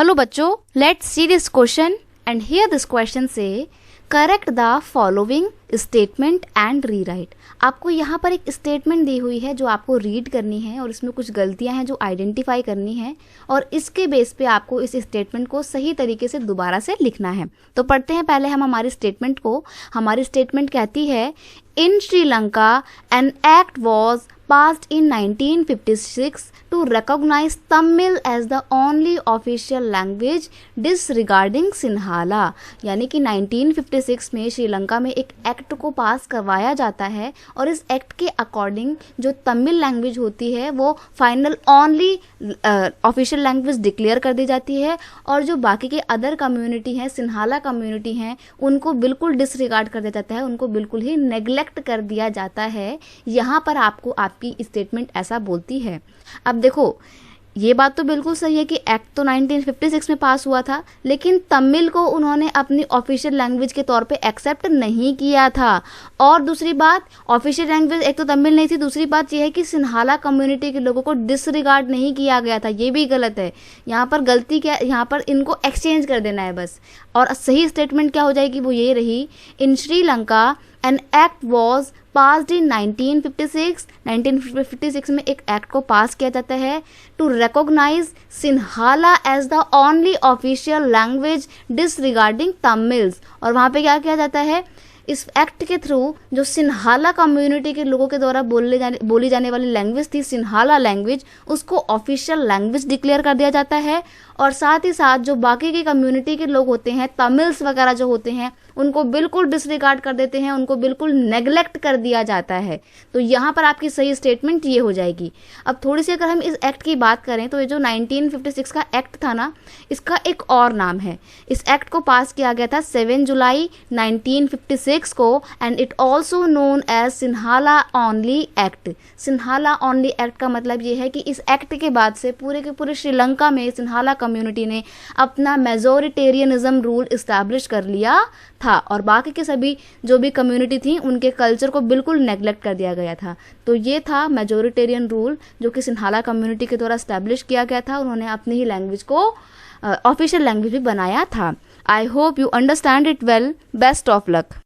Hello बच्चों, let's see this question and here this question say correct the following statement and rewrite। आपको यहाँ पर एक statement दी हुई है जो आपको रीड करनी है और इसमें कुछ गलतियाँ हैं जो आइडेंटिफाई करनी है और इसके बेस पे आपको इस स्टेटमेंट को सही तरीके से दोबारा से लिखना है। तो पढ़ते हैं पहले हम हमारी स्टेटमेंट को। हमारी स्टेटमेंट कहती है इन Sri Lanka an act was passed in 1956 to recognize Tamil as the only official language disregarding Sinhala. यानी कि 1956 में श्रीलंका में एक एक्ट को पास करवाया जाता है और इस एक्ट के अकॉर्डिंग जो तमिल लैंग्वेज होती है वो final only official language declare कर दी जाती है और जो बाकी के अदर कम्युनिटी हैं, सिन्हाला कम्युनिटी हैं, उनको बिल्कुल डिसरिगार्ड कर दिया जाता है, उनको बिल्कुल ही नेग्लेक्ट कर दिया जाता है। यहाँ पर आपको आपकी स्टेटमेंट ऐसा बोलती है। अब देखो, ये बात तो बिल्कुल सही है कि एक्ट तो 1956 में पास हुआ था, लेकिन तमिल को उन्होंने अपनी ऑफिशियल लैंग्वेज के तौर पे एक्सेप्ट नहीं किया था। और दूसरी बात, ऑफिशियल लैंग्वेज एक तो तमिल नहीं थी, दूसरी बात ये है कि सिन्हाला कम्युनिटी के लोगों को डिसरिगार्ड नहीं किया गया था। ये भी गलत है। यहाँ पर गलती क्या, यहाँ पर इनको एक्सचेंज कर देना है बस। और सही स्टेटमेंट क्या हो जाएगी, वो ये रही इन Sri Lanka an act was passed in 1956। 1956 में एक एक्ट को पास किया जाता है to recognize Sinhala as the only official language disregarding Tamils. और वहाँ पे क्या किया जाता है, इस एक्ट के थ्रू जो सिन्हाला कम्युनिटी के लोगों के द्वारा बोली जाने वाली लैंग्वेज थी, सिन्हाला लैंग्वेज, उसको ऑफिशियल लैंग्वेज डिक्लेयर कर दिया जाता है। और साथ ही साथ जो बाकी की कम्युनिटी के लोग होते हैं, तमिल्स वगैरह जो होते हैं, उनको बिल्कुल डिसरिगार्ड कर देते हैं, उनको बिल्कुल नेग्लेक्ट कर दिया जाता है। तो यहाँ पर आपकी सही स्टेटमेंट ये हो जाएगी। अब थोड़ी सी अगर हम इस एक्ट की बात करें तो ये जो 1956 का एक्ट था ना, इसका एक और नाम है। इस एक्ट को पास किया गया था 7 जुलाई 1956 को and it also known as Sinhala only act. Sinhala only act का मतलब ये है कि इस एक्ट के बाद से पूरे के पूरे श्रीलंका में सिन्हाला कम्युनिटी ने अपना मेजोरिटेरियनिज्म रूल इस्टेब्लिश कर लिया था और बाकी के सभी जो भी कम्युनिटी थी उनके कल्चर को बिल्कुल नेग्लेक्ट कर दिया गया था। तो ये था मेजोरिटेरियन रूल जो कि सिन्हाला कम्युनिटी के द्वारा इस्टेब्लिश किया गया था। उन्होंने अपनी ही लैंग्वेज को ऑफिशियल लैंग्वेज भी बनाया था। I hope you understand it well. Best of luck.